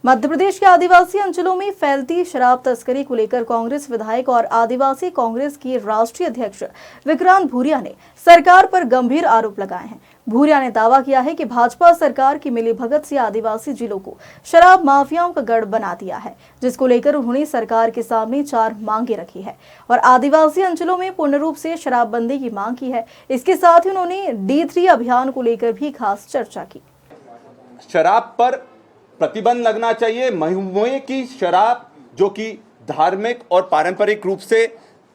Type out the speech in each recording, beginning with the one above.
मध्य प्रदेश के आदिवासी अंचलों में फैलती शराब तस्करी को लेकर कांग्रेस विधायक और आदिवासी कांग्रेस की राष्ट्रीय अध्यक्ष विक्रांत भूरिया ने सरकार पर गंभीर आरोप लगाए हैं। भूरिया ने दावा किया है कि भाजपा सरकार की मिलीभगत से आदिवासी जिलों को शराब माफियाओं का गढ़ बना दिया है, जिसको लेकर उन्होंने सरकार के सामने 4 मांगे रखी है और आदिवासी अंचलों में पूर्ण रूप से शराबबंदी की मांग की है। इसके साथ ही उन्होंने D3 अभियान को लेकर भी खास चर्चा की। शराब पर प्रतिबंध लगना चाहिए। महुए की शराब जो कि धार्मिक और पारंपरिक रूप से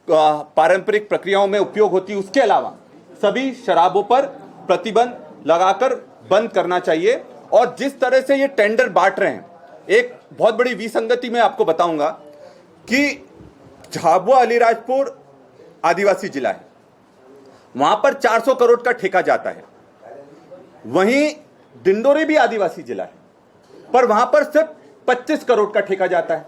पारंपरिक प्रक्रियाओं में उपयोग होती है, उसके अलावा सभी शराबों पर प्रतिबंध लगाकर बंद करना चाहिए। और जिस तरह से ये टेंडर बांट रहे हैं, एक बहुत बड़ी विसंगति मैं आपको बताऊंगा कि झाबुआ अलीराजपुर आदिवासी जिला है, वहां पर 400 करोड़ का ठेका जाता है। वहीं डिंडोरी भी आदिवासी जिला है, पर वहां पर सिर्फ 25 करोड़ का ठेका जाता है।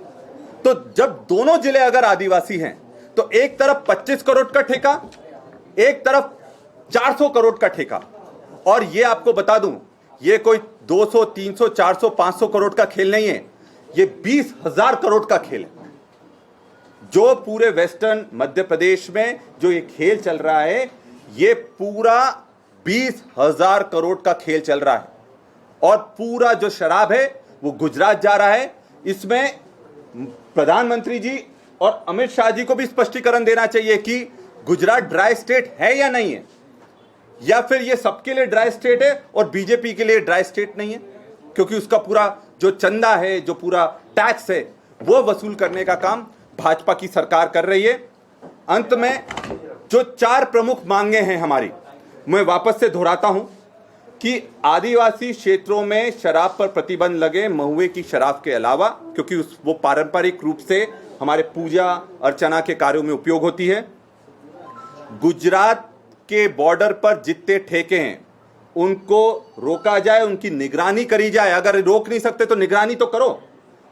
तो जब दोनों जिले अगर आदिवासी हैं, तो एक तरफ 25 करोड़ का ठेका, एक तरफ 400 करोड़ का ठेका। और ये आपको बता दूं, ये कोई 200, 300, 400, 500 करोड़ का खेल नहीं है, ये 20,000 करोड़ का खेल है। जो पूरे वेस्टर्न मध्य प्रदेश में जो ये खेल चल रहा है, ये पूरा 20,000 करोड़ का खेल चल रहा है। और पूरा जो शराब है वो गुजरात जा रहा है। इसमें प्रधानमंत्री जी और अमित शाह जी को भी स्पष्टीकरण देना चाहिए कि गुजरात ड्राई स्टेट है या नहीं है, या फिर ये सबके लिए ड्राई स्टेट है और बीजेपी के लिए ड्राई स्टेट नहीं है, क्योंकि उसका पूरा जो चंदा है, जो पूरा टैक्स है, वो वसूल करने का काम भाजपा की सरकार कर रही है। अंत में जो 4 प्रमुख मांगे हैं हमारी, मैं वापस से दोहराता हूं कि आदिवासी क्षेत्रों में शराब पर प्रतिबंध लगे, महुए की शराब के अलावा, क्योंकि वो पारंपरिक रूप से हमारे पूजा अर्चना के कार्यों में उपयोग होती है। गुजरात के बॉर्डर पर जितने ठेके हैं उनको रोका जाए, उनकी निगरानी करी जाए। अगर रोक नहीं सकते तो निगरानी तो करो।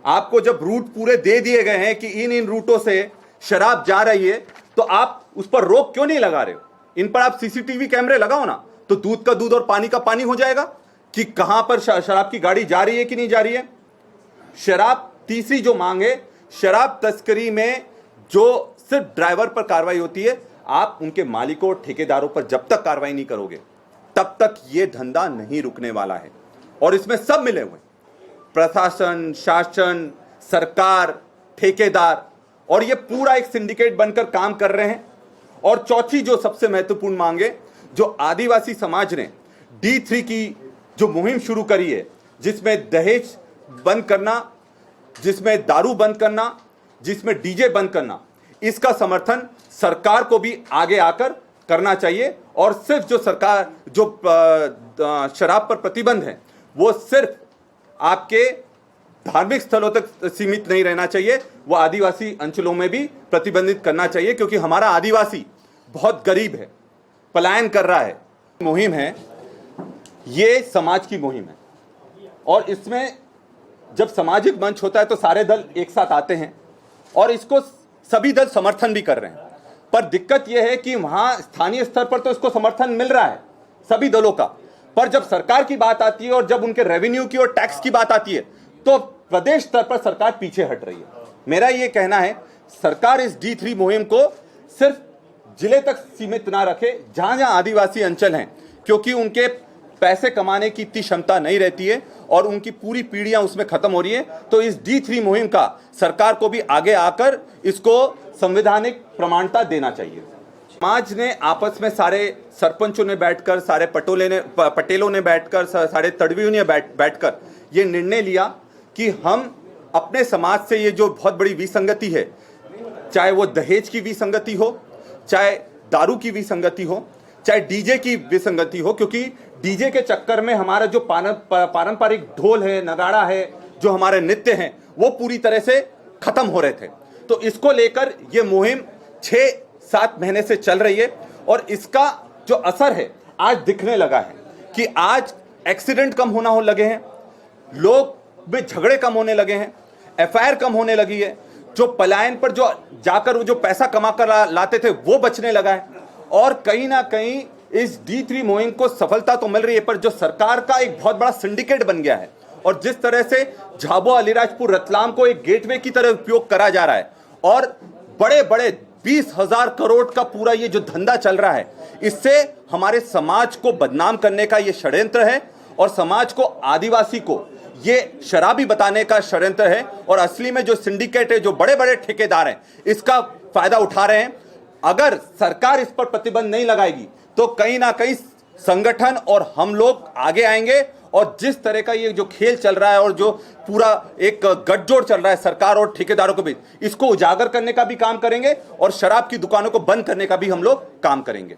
आपको जब रूट पूरे दे दिए गए हैं कि इन रूटों से शराब जा रही है, तो आप उस पर रोक क्यों नहीं लगा रहे हो? इन पर आप सीसीटीवी कैमरे लगाओ ना, तो दूध का दूध और पानी का पानी हो जाएगा कि कहां पर शराब की गाड़ी जा रही है कि नहीं जा रही है। शराब, तीसरी जो मांग है, शराब तस्करी में जो सिर्फ ड्राइवर पर कार्रवाई होती है, आप उनके मालिकों और ठेकेदारों पर जब तक कार्रवाई नहीं करोगे, तब तक ये धंधा नहीं रुकने वाला है। और इसमें सब मिले हुए, प्रशासन, शासन, सरकार, ठेकेदार, और ये पूरा एक सिंडिकेट बनकर काम कर रहे हैं। और चौथी जो सबसे महत्वपूर्ण मांग है, जो आदिवासी समाज ने D3 की जो मुहिम शुरू करी है, जिसमें दहेज बंद करना, जिसमें दारू बंद करना, जिसमें डीजे बंद करना, इसका समर्थन सरकार को भी आगे आकर करना चाहिए। और सिर्फ जो सरकार जो शराब पर प्रतिबंध है, वो सिर्फ आपके धार्मिक स्थलों तक सीमित नहीं रहना चाहिए, वो आदिवासी अंचलों में भी प्रतिबंधित करना चाहिए, क्योंकि हमारा आदिवासी बहुत गरीब है, पलायन कर रहा है। मुहिम है, ये समाज की मुहिम है, और इसमें जब सामाजिक मंच होता है तो सारे दल एक साथ आते हैं और इसको सभी दल समर्थन भी कर रहे हैं। पर दिक्कत यह है कि वहां स्थानीय स्तर पर तो इसको समर्थन मिल रहा है सभी दलों का, पर जब सरकार की बात आती है और जब उनके रेवेन्यू की और टैक्स की बात आती है, तो प्रदेश स्तर पर सरकार पीछे हट रही है। मेरा यह कहना है, सरकार इस D3 मुहिम को सिर्फ जिले तक सीमित ना रखे, जहां जहां आदिवासी अंचल हैं, क्योंकि उनके पैसे कमाने की इतनी क्षमता नहीं रहती है और उनकी पूरी पीढ़ियां उसमें खत्म हो रही है। तो इस D3 मुहिम का सरकार को भी आगे आकर इसको संवैधानिक प्रमाणता देना चाहिए। समाज ने आपस में, सारे सरपंचों ने बैठकर, सारे पटेलों ने बैठकर, सारे तड़वियों ने बैठकर ये निर्णय लिया कि हम अपने समाज से ये जो बहुत बड़ी विसंगति है, चाहे वो दहेज की विसंगति हो, चाहे दारू की विसंगति हो, चाहे डीजे की विसंगति हो, क्योंकि डीजे के चक्कर में हमारा जो पारंपरिक ढोल है, नगाड़ा है, जो हमारे नृत्य हैं, वो पूरी तरह से खत्म हो रहे थे। तो इसको लेकर ये मुहिम 6-7 महीने से चल रही है और इसका जो असर है आज दिखने लगा है कि आज एक्सीडेंट कम होना हो लगे हैं, लोग में झगड़े कम होने लगे हैं, FIR कम होने लगी है, जो पलायन पर जो जाकर वो जो पैसा कमा कर लाते थे वो बचने लगा है। और कहीं ना कहीं इस D3 मुहिम को सफलता तो मिल रही है, पर जो सरकार का एक बहुत बड़ा सिंडिकेट बन गया है और जिस तरह से झाबुआ अलीराजपुर रतलाम को एक गेटवे की तरह उपयोग करा जा रहा है और बड़े बड़े 20,000 करोड़ का पूरा ये जो धंधा चल रहा है, इससे हमारे समाज को बदनाम करने का ये षड्यंत्र है और समाज को, आदिवासी को ये शराबी बताने का षड्यंत्र है। और असली में जो सिंडिकेट है, जो बड़े बड़े ठेकेदार हैं, इसका फायदा उठा रहे हैं। अगर सरकार इस पर प्रतिबंध नहीं लगाएगी तो कहीं ना कहीं संगठन और हम लोग आगे आएंगे और जिस तरह का ये जो खेल चल रहा है और जो पूरा एक गठजोड़ चल रहा है सरकार और ठेकेदारों के बीच, इसको उजागर करने का भी काम करेंगे और शराब की दुकानों को बंद करने का भी हम लोग काम करेंगे।